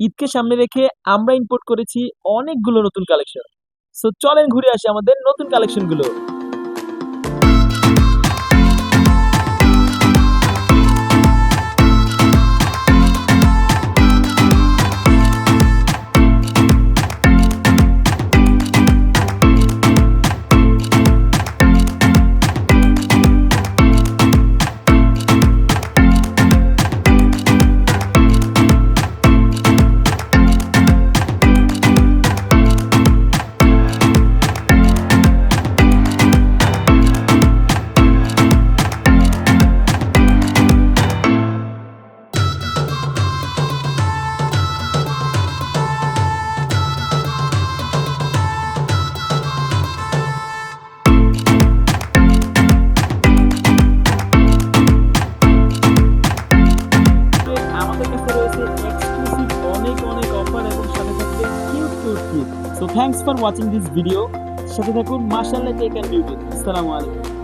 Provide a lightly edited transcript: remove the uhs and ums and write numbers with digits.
ঈদকে সামনে রেখে আমরা ইম্পোর্ট করেছি অনেকগুলো নতুন কালেকশন। সো চলেন ঘুরে আসি আমাদের নতুন কালেকশনগুলো। আমাদের কাছে রয়েছে এক্সক্লুসিভ অনেক অনেক অফার এবং সাথে থাকবে cute cute gift. So thanks for watching this video. সাথে থাকুন মাশাআল্লাহ টেক অ্যান্ড বিউটি। আসসালামু আলাইকুম।